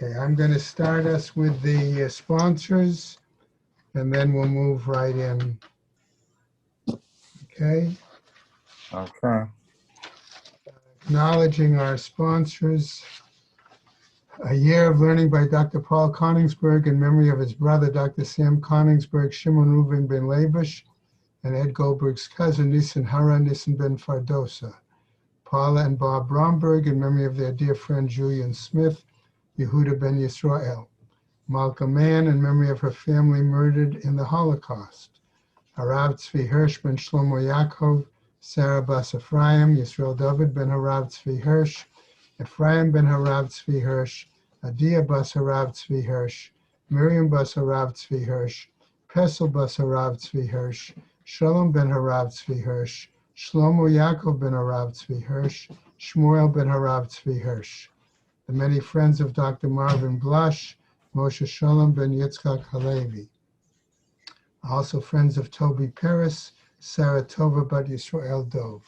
Okay, I'm going to start us with the sponsors, and then we'll move right in. Okay. Okay. Acknowledging our sponsors. A Year of Learning by Dr. Paul Koningsberg in memory of his brother, Dr. Sam Koningsberg, Shimon Reuven ben Labush, and Ed Goldberg's cousin, Nissen Hara Nissen ben Fardosa. Paula and Bob Bromberg in memory of their dear friend Julian Smith, Yehuda ben Yisrael. Malcolm Mann in memory of her family murdered in the Holocaust. Harav Tzvi Hirsch ben Shlomo Yaakov, Sarah bas Ephraim, Yisrael David ben Harav Tzvi Hirsch, Ephraim ben Harav Tzvi Hirsch, Adia bas Harav Tzvi Hirsch, Miriam bas Harav Tzvi Hirsch, Pesel bas Harav Tzvi Hirsch, Shalom ben Harav Tzvi Hirsch, Shlomo Yaakov ben Harav Tzvi Hirsch, Shmuel ben Harav Tzvi Hirsch. The many friends of Dr. Marvin Blush, Moshe Shalom ben Yitzchak Halevi. Also friends of Toby Paris, Sarah Tova bat Yisrael Dov.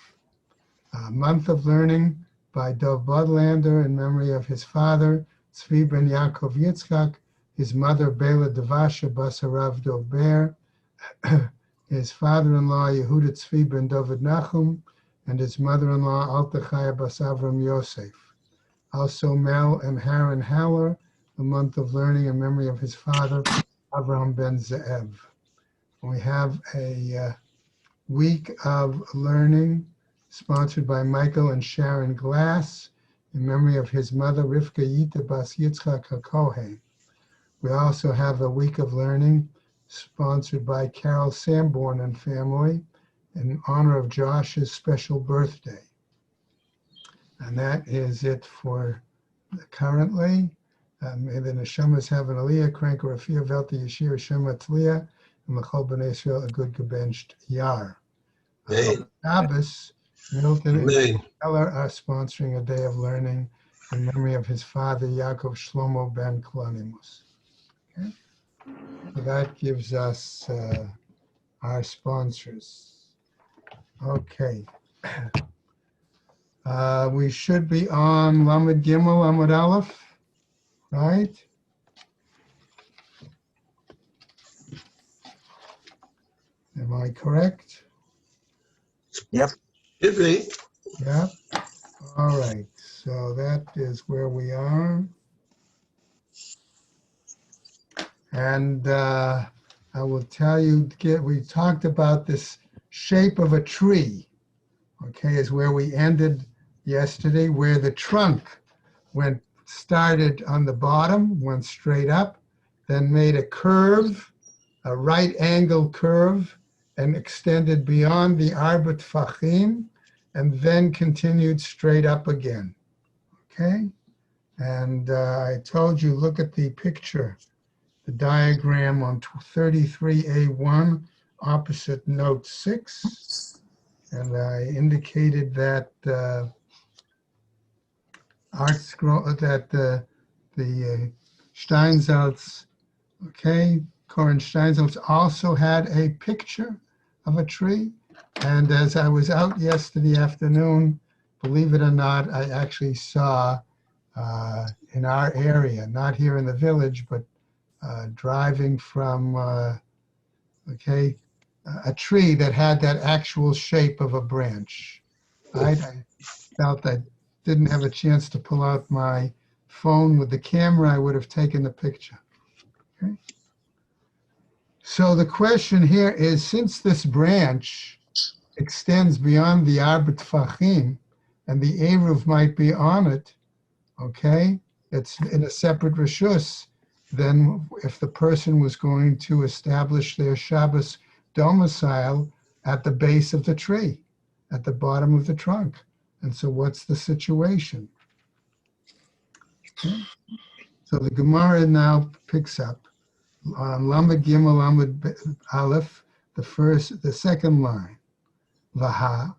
Month of Learning by Dov Budlander in memory of his father, Tzvi ben Yaakov Yitzchak, his mother, Bela Devasha bas Harav Dov Ber, his father-in-law, Yehuda Tzvi ben David Nachum, and his mother-in-law, Alta Chaya bas Avram Yosef. Also Mel and Haran Haller, the month of learning in memory of his father, Avraham ben Ze'ev. We have a week of learning sponsored by Michael and Sharon Glass in memory of his mother, Rivka Yita bas Yitzchak HaKohen. We also have a week of learning sponsored by Carol Sanborn and family in honor of Josh's special birthday. And that is it for currently. May the neshamas have an aliyah, crank or afiyah, velta yeshir, shema tliyah, and l'chol b'nei Israel a good gebenched yar. Shabbos, Milton and Keller are sponsoring a day of learning in memory of his father, Yaakov Shlomo ben Klonimus. Okay? So that gives us our sponsors. Okay. We should be on Lamed Gimel, Lamed Aleph, right? Am I correct? Yep. Should be. Yep. All right. So that is where we are. And I will tell you, we talked about this shape of a tree, okay, is where we ended yesterday, where the trunk started on the bottom, went straight up, then made a curve, a right angle curve, and extended beyond the Arba Tfachim, and then continued straight up again, okay? And I told you, look at the picture, the diagram on 33A1, opposite note 6. And I indicated that the Steinsaltz, okay, Corin Steinsaltz also had a picture of a tree. And as I was out yesterday afternoon, believe it or not, I actually saw in our area, not here in the village, but driving from, a tree that had that actual shape of a branch. Right? I felt I didn't have a chance to pull out my phone with the camera. I would have taken the picture. Okay. So the question here is, since this branch extends beyond the Arba Tfachim and the Eruv might be on it, okay, it's in a separate Rishus, then if the person was going to establish their Shabbos domicile at the base of the tree, at the bottom of the trunk. And so what's the situation? Okay. So the Gemara now picks up on Lamed Gimel Lamed Aleph, the second line. Vaha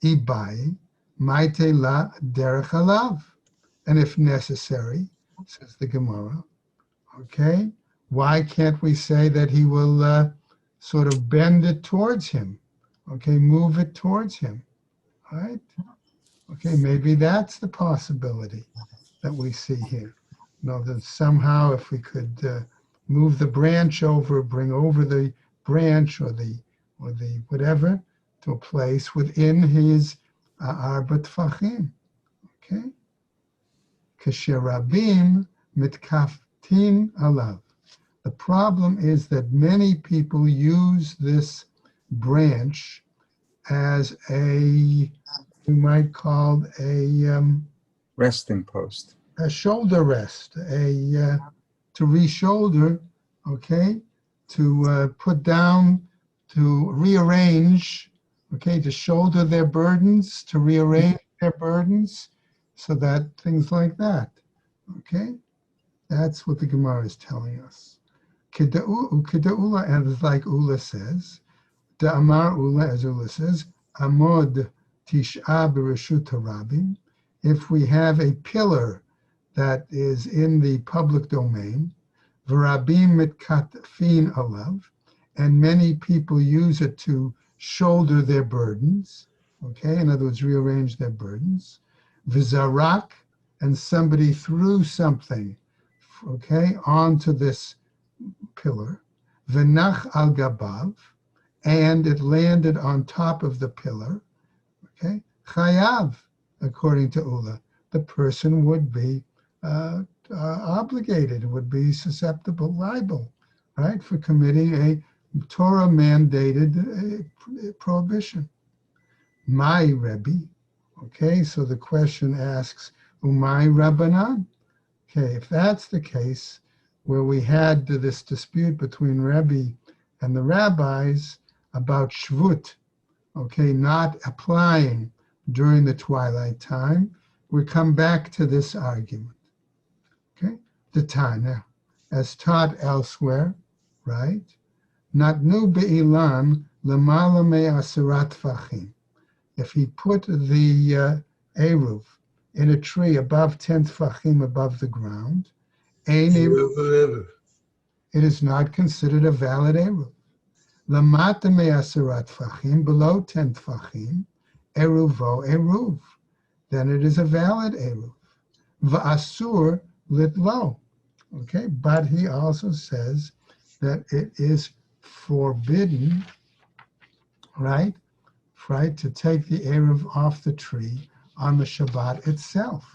ibai maite la derech alav. And if necessary, says the Gemara, okay, why can't we say that he will sort of bend it towards him? Okay, move it towards him, right? Okay, maybe that's the possibility that we see here. that somehow if we could move the branch over, bring over the branch or the whatever to a place within his arba tfachim. Okay? Kasherabim mitkaftin alav. The problem is that many people use this branch as we might call Resting post. a shoulder rest, to re-shoulder, okay, to put down, to rearrange, okay, to shoulder their burdens, to rearrange their burdens, so that things like that, okay? That's what the Gemara is telling us. Keda'ula, and it's like Ula says, Da'amar Ula, as Ula says, Amod Tish'a B'Reshut Harabim. If we have a pillar that is in the public domain, V'rabim mitkatfin alav, and many people use it to shoulder their burdens, okay, in other words, rearrange their burdens. V'zarak, and somebody threw something, okay, onto this pillar. V'nach al gabav, and it landed on top of the pillar, okay. Chayav, according to Ula, the person would be obligated, would be susceptible, liable, right, for committing a Torah mandated prohibition. My Rebbe, okay, so the question asks, Umay Rabbanan? Okay, if that's the case, where we had this dispute between Rebbe and the rabbis about Shvut, okay, not applying during the twilight time, we come back to this argument. Okay, the Tana, as taught elsewhere, right? Natnu be'ilan lamala me'asarat tfachim. If he put the eruv in a tree above 10 tfachim above the ground, it is not considered a valid eruv. Lamata me'asarat tfachim, below 10 tfachim, eruvo eruv, then it is a valid eruv. Va'asur litlo, okay, but he also says that it is forbidden, right, to take the eruv off the tree on the Shabbat itself,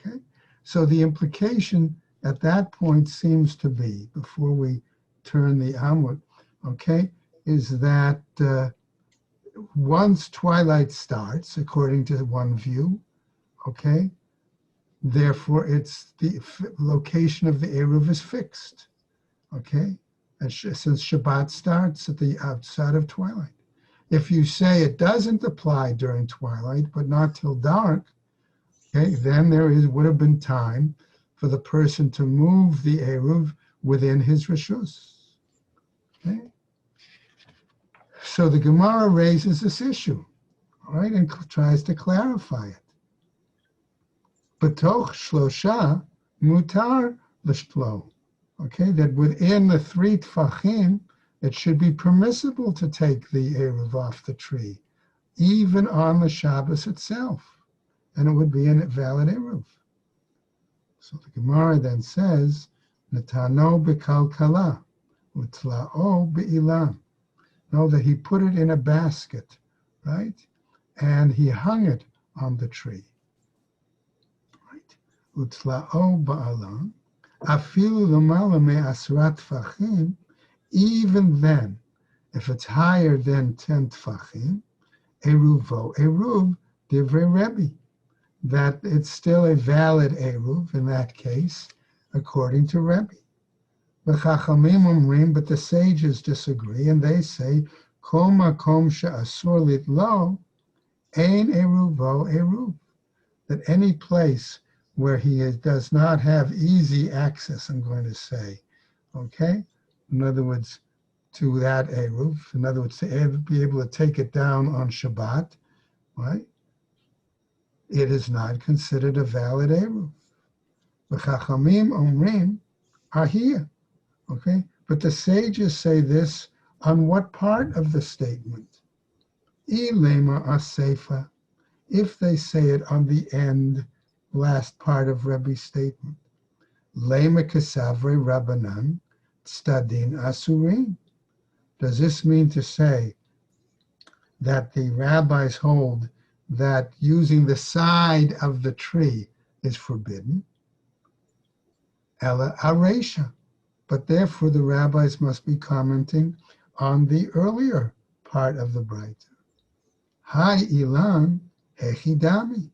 okay? So the implication at that point seems to be, before we turn the Amud, okay, is that once twilight starts, according to one view, okay, therefore it's the location of the eruv is fixed, okay, and since Shabbat starts at the outside of twilight. If you say it doesn't apply during twilight, but not till dark, okay, then would have been time for the person to move the eruv within his reshus. Okay? So the Gemara raises this issue, all right, and tries to clarify it. B'toch shlosha mutar l'shlo, okay, that within the 3 tfachim, it should be permissible to take the eruv off the tree, even on the Shabbos itself, and it would be a valid eruv. So the Gemara then says, Netano b'kalkala, utla'o be'ilan. Know that he put it in a basket, right, and he hung it on the tree, right? Utla'o ba'alan, afilu l'mala me'asrat tfachim. Even then, if it's higher than 10 tfachim, eruvo eruv divrei Rebbe, that it's still a valid eruv in that case, according to Rebbe. The Chachamim umrim, but the sages disagree, and they say, Kol makom she'asur litlo, ein eruvo eruv, that any place where he does not have easy access, I'm going to say, okay? In other words, to that eruv, in other words, to be able to take it down on Shabbat, right? It is not considered a valid eruv. The Chachamim Omrim are here, okay? But the sages say this on what part of the statement? Ilema asefa, if they say it on the end, last part of Rebbe's statement. Lema Kesavre Rabbanan Stadin Asurin. Does this mean to say that the rabbis hold that using the side of the tree is forbidden? Ella Aresha. But therefore the rabbis must be commenting on the earlier part of the Braita. Hai Ilan Hechidami.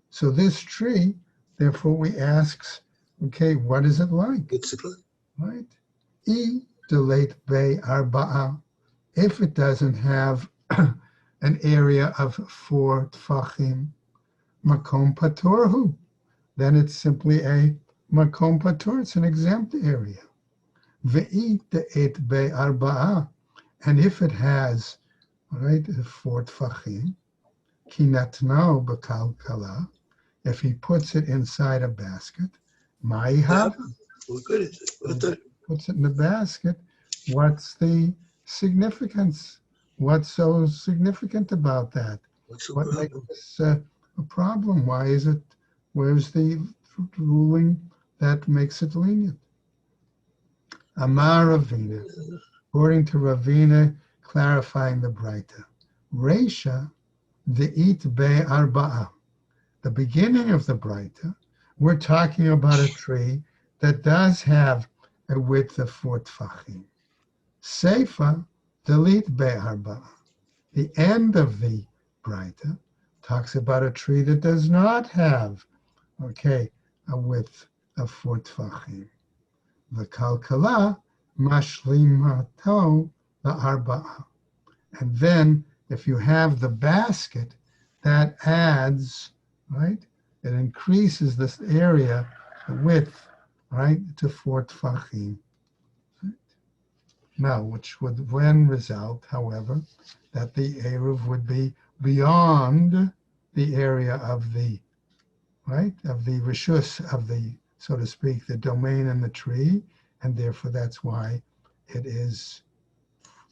So this tree, therefore we ask, okay, what is it like? Right? E delate be arba'a. If it doesn't have an area of 4 tfachim, makom patorhu, then it's simply a makom pator. It's an exempt area. Ve'i de'et be arba'a. And if it has, right, 4 tfachim, kinatnao b'kalkala, if he puts it inside a basket, ma'i hava. Puts it in the basket, what's the significance? What's so significant about that? What makes this a problem? Why is it, where's the ruling that makes it lenient? Amar Ravina, according to Ravina, clarifying the Braita. Reisha, the it be arba'a. The beginning of the Braita, we're talking about a tree that does have a width of 4 tfachim. Seifa, delete be arba'a. The end of the Braita talks about a tree that does not have, okay, a width of 4 tfachim. The kalkala mashlimato la arba'a. And then, if you have the basket, that adds, right? It increases this area, the width, right, to 4 tfachim. Right? Now, which would then result, however, that the eruv would be beyond the area of the, right, of the rishus, of the, so to speak, the domain in the tree, and therefore that's why it is,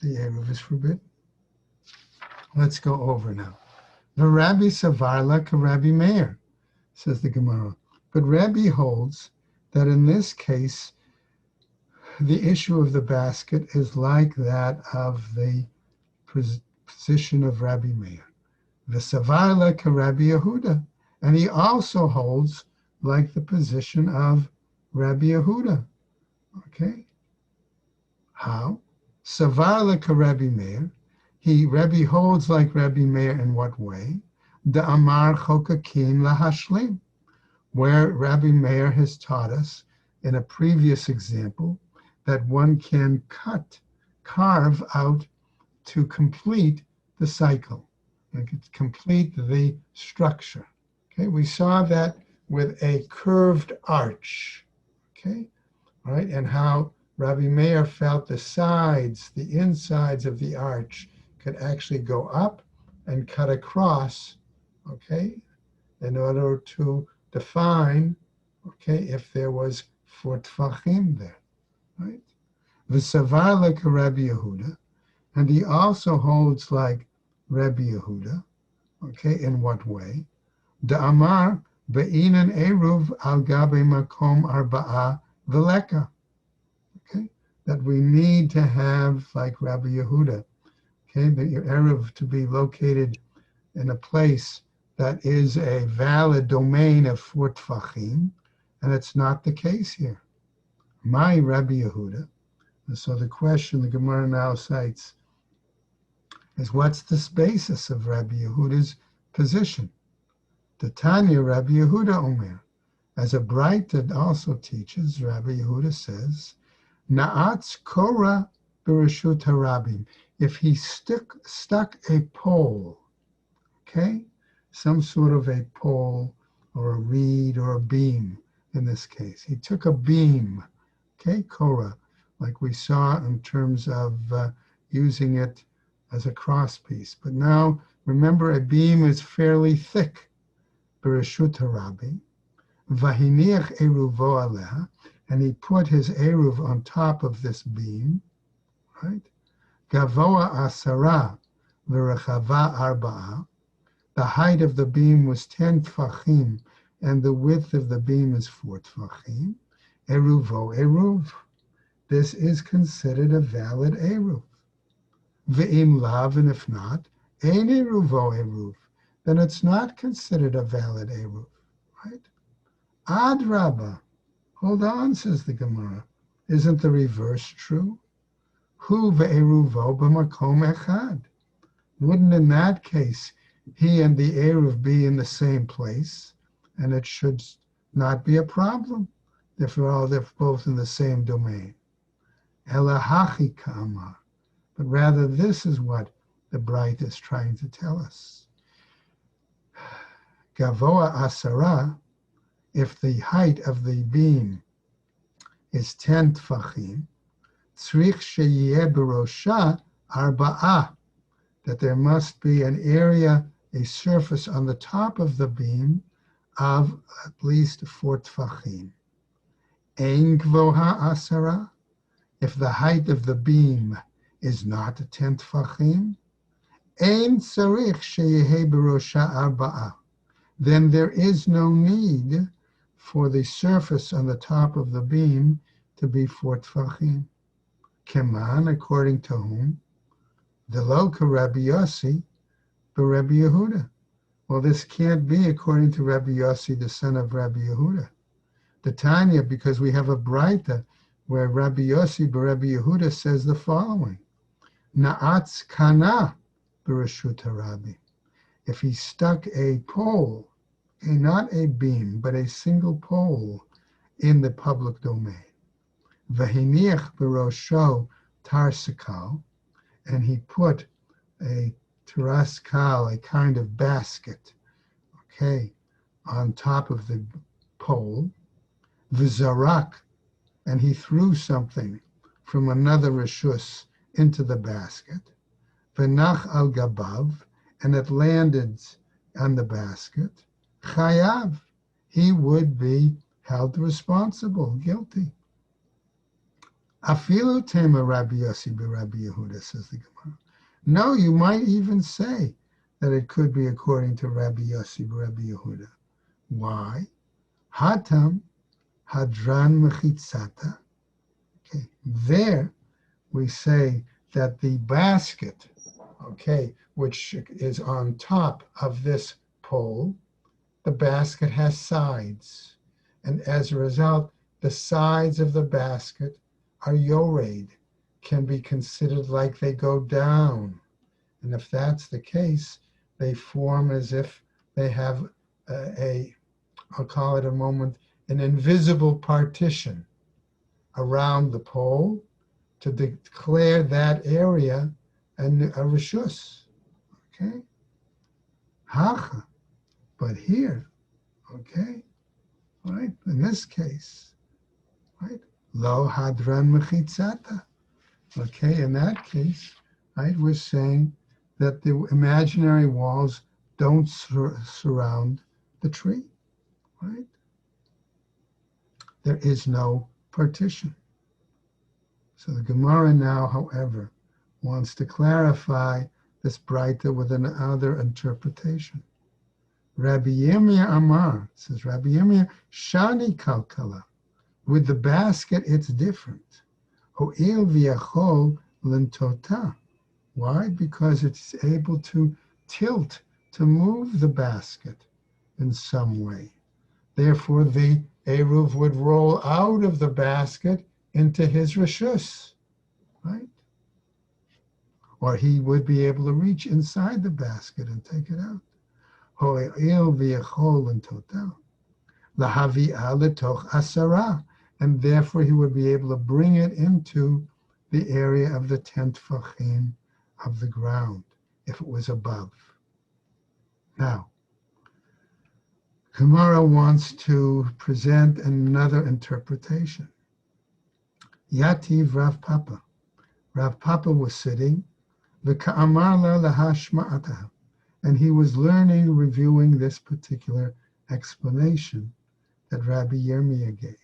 the eruv is forbidden. Let's go over now. The Rabbi Savarla ka Rabbi Meir, says the Gemara. But Rabbi holds that in this case, the issue of the basket is like that of the position of Rabbi Meir. The Savarla ka Rabbi Yehuda. And he also holds like the position of Rabbi Yehuda. Okay? How? Savarla ka Rabbi Meir. Rabbi holds like Rabbi Meir in what way? The Amar Chokakin Lahashlim, where Rabbi Meir has taught us in a previous example that one can carve out to complete the cycle, and complete the structure. Okay, we saw that with a curved arch. Okay, right, and how Rabbi Meir felt the sides, the insides of the arch could actually go up and cut across, okay, in order to define, okay, if there was 4 tfachim there, right? The Savar like Rabbi Yehuda, and he also holds like Rabbi Yehuda, okay, in what way? The Amar be'inan eruv al gabe makom arba'a veleka, okay, that we need to have like Rabbi Yehuda, okay, the eruv to be located in a place that is a valid domain of 4 tfachim, and it's not the case here. My Rabbi Yehuda. And so the question the Gemara now cites is, what's the basis of Rabbi Yehuda's position? The Tanya Rabbi Yehuda Omer. As a Braita also teaches, Rabbi Yehuda says, Na'atz Korah Bereshut Harabim. If he stuck a pole, okay, some sort of a pole or a reed or a beam in this case. He took a beam, okay, Korah, like we saw in terms of using it as a cross piece. But now, remember, a beam is fairly thick. Bereshut Harabim. Vahiniach eruvo aleha, and he put his eruv on top of this beam, right? Gavoa asara v'rechava arba'a. The height of the beam was 10 tfachim, and the width of the beam is 4 tfachim. Eruvo Eruv. This is considered a valid Eruv. Ve'im lav, and if not, ein Eruvo Eruv. Then it's not considered a valid Eruv, right? Adrabah. Hold on, says the Gemara. Isn't the reverse true? Hu ve'eruvo b'makom echad. Wouldn't in that case he and the Eruv be in the same place, and it should not be a problem if they're both in the same domain? Elahachi ka'amar. But rather, this is what the Bright is trying to tell us. Gavoa asara, if the height of the beam is 10 tfachim, tzrich sheyeh berosha arba'ah, that there must be an area, a surface on the top of the beam of at least 4 tfachim. Ein gvoha asara, if the height of the beam is not 10 tfachim, ein tzarich sheyeh berosha arba'ah, then there is no need for the surface on the top of the beam to be 4 tfachim. Keman, according to whom? The loka Rabbi Yossi, but Rabbi Yehuda. Well, this can't be according to Rabbi Yossi, the son of Rabbi Yehuda. The Tanya, because we have a Braita where Rabbi Yossi, but Rabbi Yehuda says the following: Na'atz kana b'reshut harabi. If he stuck a pole, not a beam, but a single pole in the public domain, v'hiniach b'rosho tarsikal, and he put a taraskal, a kind of basket, okay, on top of the pole, v'zarak, and he threw something from another reshus into the basket, v'nach al gabav, and it landed on the basket, chayav, he would be held responsible, guilty. Afilu tema Rabbi Yossi b'Rabbi Yehuda, says the Gemara. No, you might even say that it could be according to Rabbi Yossi b'Rabbi Yehuda. Why? Hatam hadran mechitzata. Okay, there we say that the basket, okay, which is on top of this pole, the basket has sides, and as a result, the sides of the basket are yored, can be considered like they go down. And if that's the case, they form as if they have I'll call it a moment, an invisible partition around the pole to declare that area a reshus. Okay? Hacha. But here, okay, right, in this case, right, lo hadran mechitzata. Okay, in that case, right, we're saying that the imaginary walls don't surround the tree, right? There is no partition. So the Gemara now, however, wants to clarify this Braita with another interpretation. Rabbi Yirmiyah Amar, says Rabbi Yirmiyah, Shani Kalkala. With the basket, it's different. Ho'il v'yachol lentota. Why? Because it's able to tilt, to move the basket in some way. Therefore, the Eruv would roll out of the basket into his reshus, right? Or he would be able to reach inside the basket and take it out. Ho'il v'yachol lentota. Lahavi'ah letoch asara. And therefore he would be able to bring it into the area of the 10 tfachim of the ground, if it was above. Now, Gemara wants to present another interpretation. Yativ Rav Papa. Rav Papa was sitting, v'ka'amar la lahashma'atah, and he was learning, reviewing this particular explanation that Rabbi Yirmiyah gave.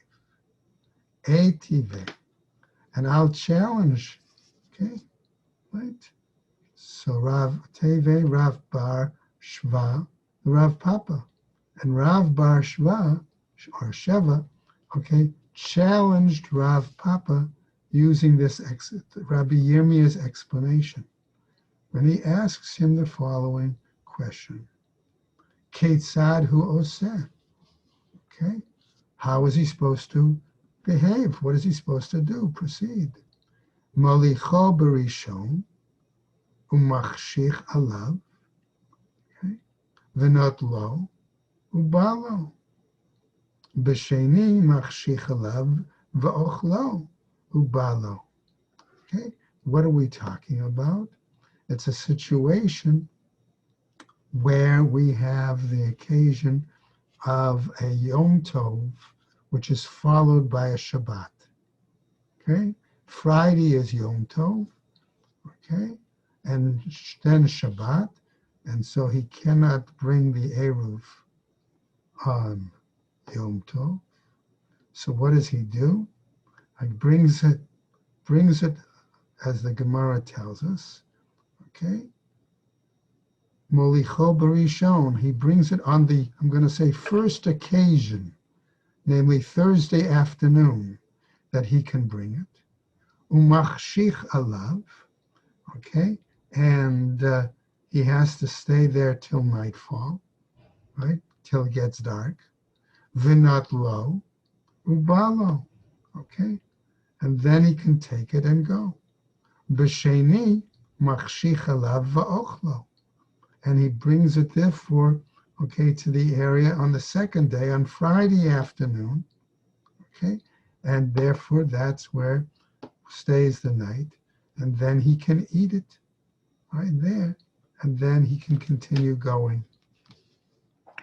Etive, and I'll challenge, okay, right? So Rav Teve, Rav Bar Shva, Rav Papa, and Rav Bar Shva, or Sheva, okay, challenged Rav Papa using this Rabbi Yirmiyah's explanation when he asks him the following question. Ketzad hu oseh? Okay, how is he supposed to behave? What is he supposed to do? Proceed. Molicho berishon umachshich alav, okay, v'not lo ubalo. B'sheni machshich alav v'ochlo ubalo. Okay, what are we talking about? It's a situation where we have the occasion of a Yom Tov, which is followed by a Shabbat. Okay, Friday is Yom Tov. Okay, and then Shabbat, and so he cannot bring the Eruv on Yom Tov. So what does he do? He brings it as the Gemara tells us. Okay, Molicho barishon, he brings it on the, I'm going to say, first occasion, namely Thursday afternoon, that he can bring it. Umachshich alav, okay, and he has to stay there till nightfall, right, till it gets dark. V'not lo ubalo, okay, and then he can take it and go. B'sheni machshich alav va'ochlo, and he brings it therefore, okay, to the area on the second day, on Friday afternoon, okay, and therefore that's where stays the night, and then he can eat it right there, and then he can continue going.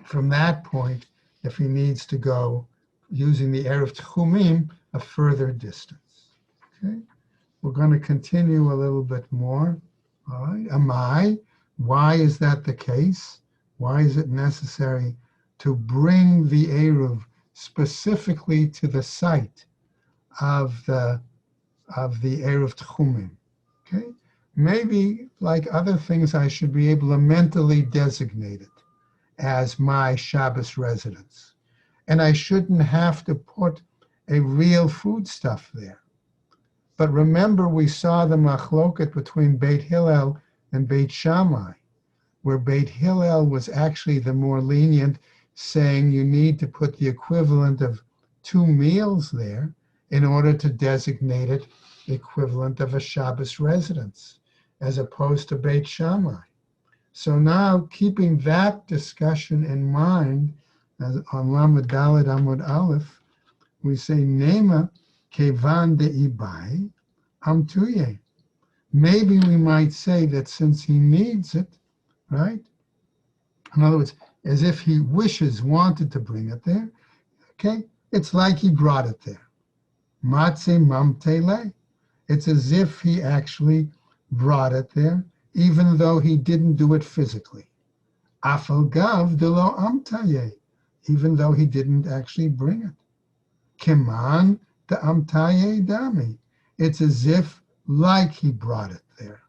From that point, if he needs to go using the Erev Tchumim, a further distance. Okay, we're going to continue a little bit more. All right, why is that the case? Why is it necessary to bring the Eruv specifically to the site of the Eruv Tchumim? Okay, maybe like other things, I should be able to mentally designate it as my Shabbos residence, and I shouldn't have to put a real foodstuff there. But remember, we saw the machloket between Beit Hillel and Beit Shammai, where Beit Hillel was actually the more lenient, saying you need to put the equivalent of 2 meals there in order to designate it the equivalent of a Shabbos residence, as opposed to Beit Shammai. So now, keeping that discussion in mind, as on Lamed Daled Amud Aleph, we say Nema Kevan De'ibai Amtuye. Maybe we might say that since he needs it, right? In other words, as if he wanted to bring it there, okay? It's like he brought it there. Matze Mamtele. It's as if he actually brought it there, even though he didn't do it physically. Afal Gav de lo Amtaye, even though he didn't actually bring it. Keman de Amtaye Dami. It's as if like he brought it there.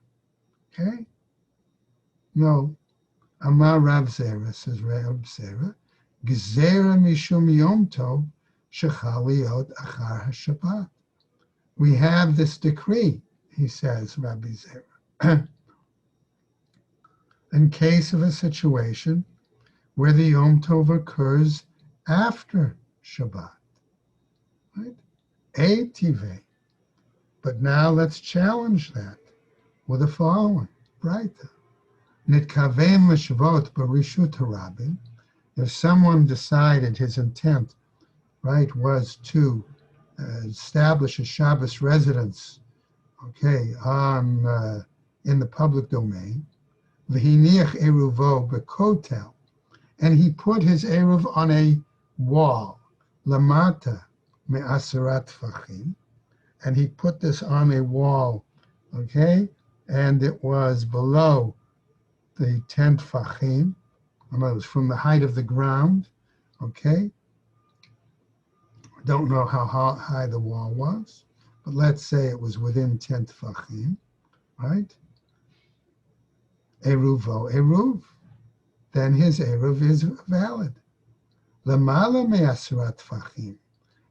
Okay? No. Amar Rav Zera, says Rav Zera, Gezera mishum yom tov shechal liot achar haShabbat. We have this decree, he says, Rabbi Zera, in case of a situation where the Yom Tov occurs after Shabbat, right? Eitivei. But now let's challenge that with the following, right? Nitkaven l'shavot b'rishut harabim. If someone decided his intent, right, was to establish a Shabbos residence, okay, on in the public domain, v'hiniach eruvo b'kotel, and he put his eruv on a wall, lamata me'asarat tfachim, and he put this on a wall, okay, and it was below the 10 tfachim, in other words, from the height of the ground, okay. I don't know how high the wall was, but let's say it was within 10 tfachim, right? Eruvo eruv, then his eruv is valid. Lamala me'asrat tfachim.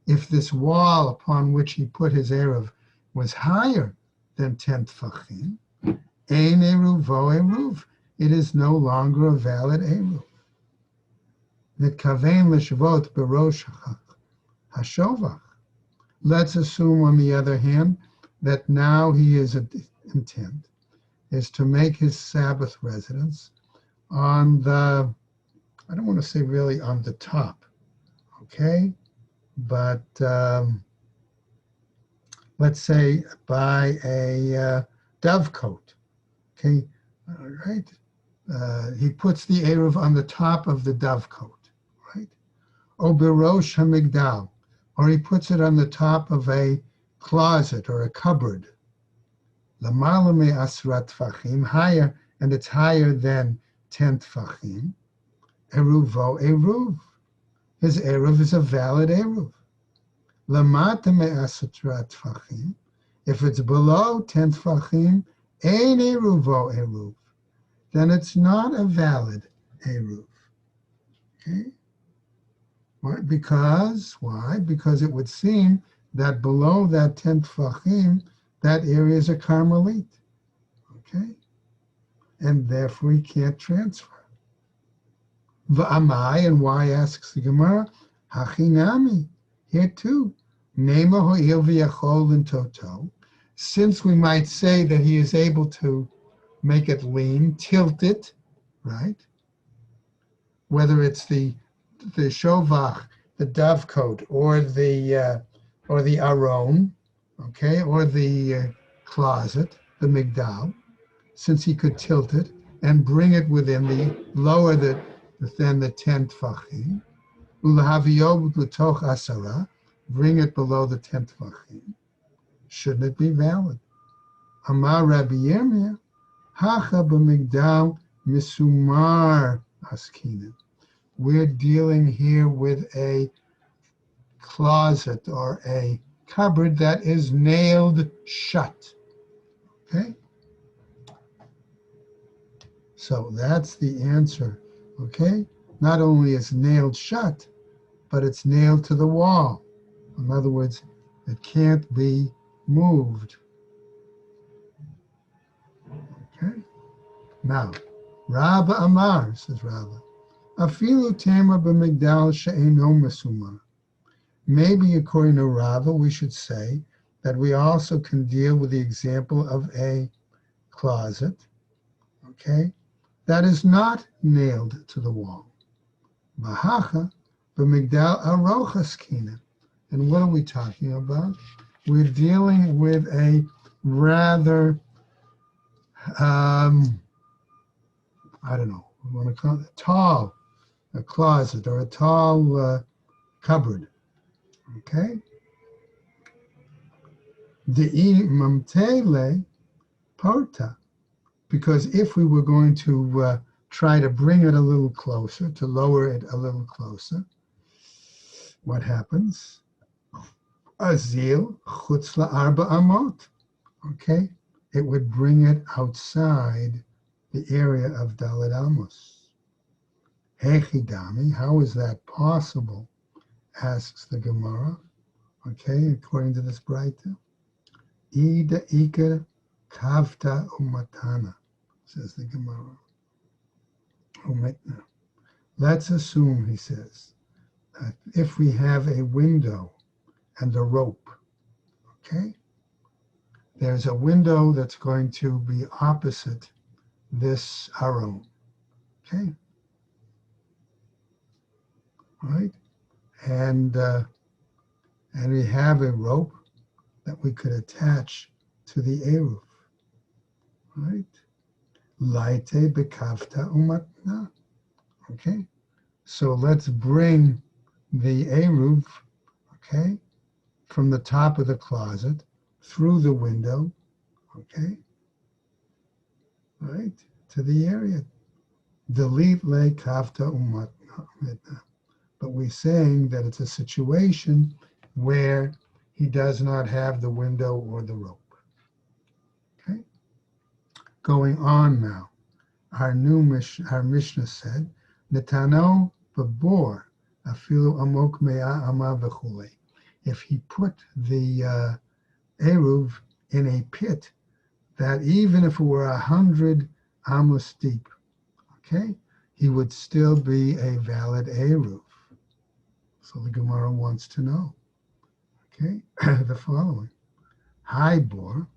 if this wall upon which he put his Eruv was higher than 10 tfachim, ein eruvo eruv, it is no longer a valid Eruv. Mitkavein l'shavot berosh hashovach. Let's assume, on the other hand, that now his intent is to make his Sabbath residence on the, I don't want to say really on the top, okay? But let's say by a dovecote, okay? All right. He puts the Eruv on the top of the dovecote, right? O berosh hamigdal, or he puts it on the top of a closet or a cupboard. Lamala me asrat tfachim, higher, and it's higher than 10 tfachim. Eruvo eruv. His Eruv is a valid Eruv. Lamata me asrat tfachim. If it's below 10 tfachim, ein eruvo eruv. Then it's not a valid Eruv. Okay? Why? Because it would seem that below that 10 tfachim, that area is a Carmelite. Okay? And therefore he can't transfer. V'amai, and why, asks the Gemara, hachinami, here too. Nema ho'il v'yachol in toto. Since we might say that he is able to make it lean, tilt it, right? Whether it's the shovach, the dovecote, or the aron, okay, or the closet, the migdal, since he could tilt it and bring it within the lower than the 10 tfachim, ulahaviyot l'toch asara, bring it below the 10 tfachim. Shouldn't it be valid? Amar Rabbi Yirmiyah, hacha b'migdal misumar askinen. We're dealing here with a closet or a cupboard that is nailed shut. Okay? So that's the answer. Okay? Not only is nailed shut, but it's nailed to the wall. In other words, it can't be moved. Okay? Now, Rabba Amar, says Rabba, Afilu tema b'migdal she'eno mesumar. Maybe according to Rava, we should say that we also can deal with the example of a closet, okay, that is not nailed to the wall. Bahacha b'migdal arochas kina. And what are we talking about? We're dealing with a rather, I don't know, we want to call it tall, a closet or a tall cupboard. Okay? De'i mamtele porta. Because if we were going to try to bring it a little closer, to lower it a little closer, what happens? Azil chutz la'arba amot. Okay? It would bring it outside the area of Dalet Amos. Hechidami, how is that possible? Asks the Gemara. Okay, according to this Braita. Ida Iker Kavta Umatana, says the Gemara. Umatna. Let's assume, he says, that if we have a window and a rope, okay, there's a window that's going to be opposite this aron, okay, right, and we have a rope that we could attach to the eruv, right? Laite bekavta umatna. Okay, so let's bring the eruv, okay, from the top of the closet through the window, okay, right, to the area. Delete le kavta umatna. But we're saying that it's a situation where he does not have the window or the rope. Okay? Going on now. Our Mishnah said, Netano babor afilu amok mea ama v'chule. if he put the Eruv in a pit that even if it were 100 amos deep, okay, he would still be a valid Eruv. So the Gemara wants to know, okay, the following. Hi, Bor,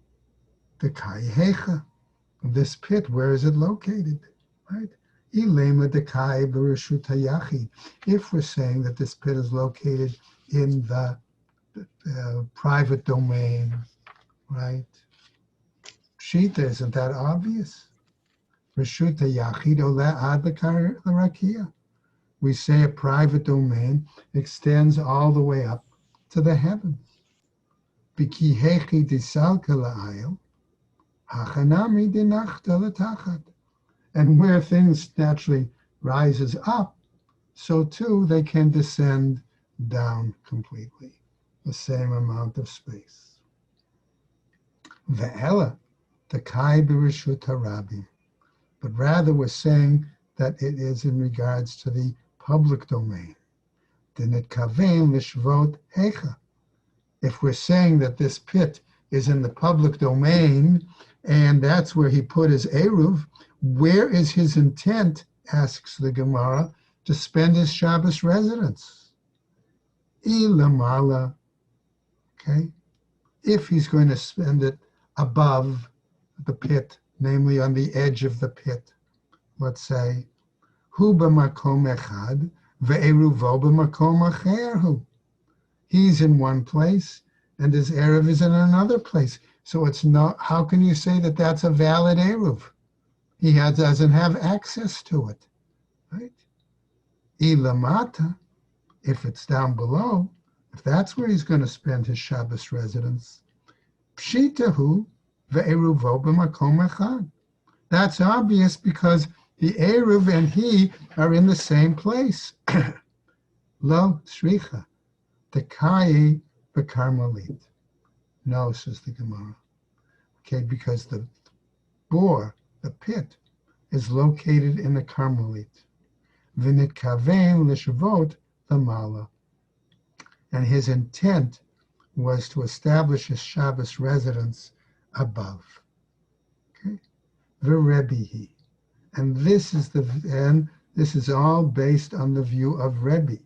the Kai Hecha. This pit, where is it located? Right? Ilema de Kai Bereshut Hayachid. If we're saying that this pit is located in the private domain, right? Pshita, isn't that obvious? Reshut Hayachid Ola Ad L'Rakia. We say a private domain extends all the way up to the heavens. B'ki hechi disalka la'ayil, hachanami dinachta l'tachat. And where things naturally rises up, so too they can descend down completely, the same amount of space. Ve'ela, the kai b'reshut harabim. But rather we're saying that it is in regards to the public domain. Dinetkavein lishvot hecha. If we're saying that this pit is in the public domain and that's where he put his Eruv, where is his intent, asks the Gemara, to spend his Shabbos residence? Ilamala, okay? If he's going to spend it above the pit, namely on the edge of the pit, let's say, hu b'makom echad ve'eruvo b'makom acher. He's in one place and his Eruv is in another place. So it's not, how can you say that that's a valid Eruv? He doesn't have access to it, right? Ilamata, if it's down below, if that's where he's going to spend his Shabbos residence, pshitahu ve'eruvo b'makom echad. That's obvious because the Eruv and he are in the same place. Lo shricha, the kai b'karmelit. No, says the Gemara. Okay, because the bore, the pit, is located in the Carmelite. V'nitkavein l'shavot l'mala. And his intent was to establish his Shabbos residence above. Okay, v'Rebbehi. And this is all based on the view of Rebbe.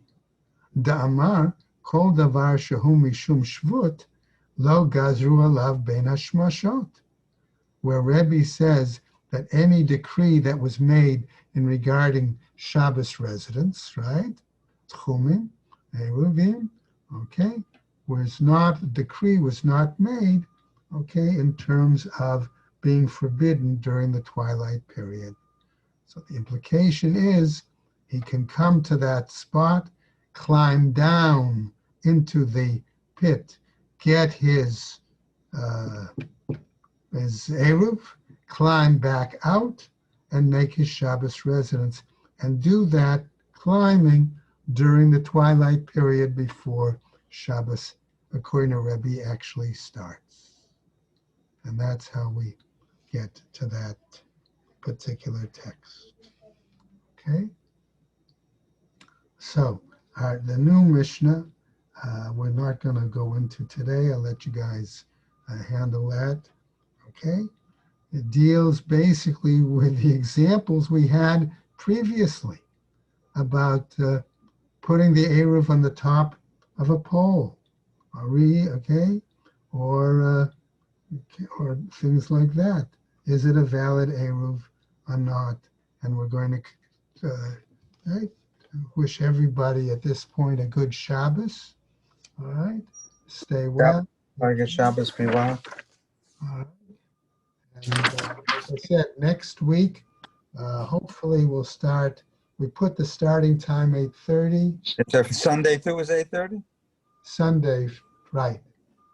Da'amar kol davar shehu mishum shvut lo gazru alav ben hashmashot. Where Rebbe says that any decree that was made in regarding Shabbos residence, right? Tchumin, Eruvim, okay, decree was not made, okay, in terms of being forbidden during the twilight period. So the implication is he can come to that spot, climb down into the pit, get his Eruv, climb back out, and make his Shabbos residence, and do that climbing during the twilight period before Shabbos, according to Rebbe, actually starts. And that's how we get to that particular text. Okay? So, the new Mishnah, we're not going to go into today. I'll let you guys handle that. Okay? It deals basically with the examples we had previously about putting the Eruv on the top of a pole, okay? Or things like that. Is it a valid Eruv or not? And we're going to wish everybody at this point a good Shabbos. All right? Stay well. Good Shabbos, be well. All right. And as I said, next week, hopefully we'll start. We put the starting time 8:30. It's a Sunday too, is 8:30? Sunday, right.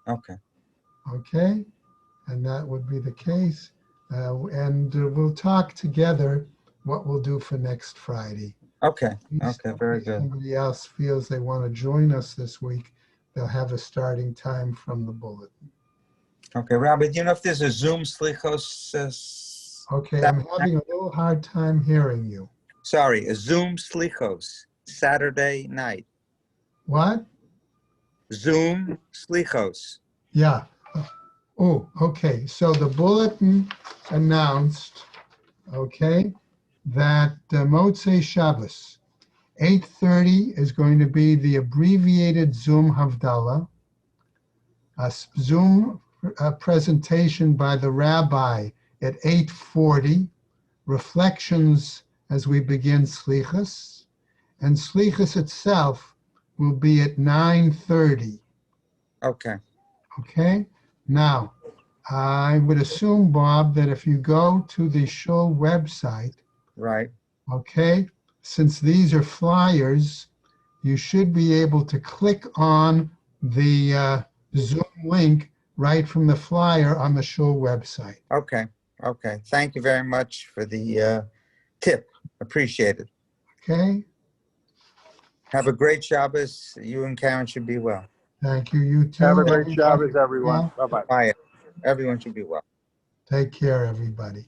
Okay. Okay, and that would be the case. And we'll talk together what we'll do for next Friday. Okay, okay, very If good. somebody else feels they want to join us this week, they'll have a starting time from the bulletin. Okay, Rabbi, do you know if there's a Zoom Slichos? Okay, I'm having a little hard time hearing you. Sorry, a Zoom Slichos, Saturday night. What? Zoom slichos. Yeah. Oh, okay. So the bulletin announced, okay, that Motzei Shabbos, 8:30 is going to be the abbreviated Zoom Havdalah, a Zoom presentation by the rabbi at 8:40, reflections as we begin Slichas, and Slichas itself will be at 9:30. Okay. Okay? Now, I would assume, Bob, that if you go to the shul website, Right. okay, since these are flyers, you should be able to click on the Zoom link right from the flyer on the shul website. Okay. Okay. Thank you very much for the tip. Appreciate it. Okay? Have a great Shabbos. You and Karen should be well. Thank you. You too. Have a great Everybody Shabbos, be everyone. well. Bye-bye. Bye. Everyone should be well. Take care, everybody.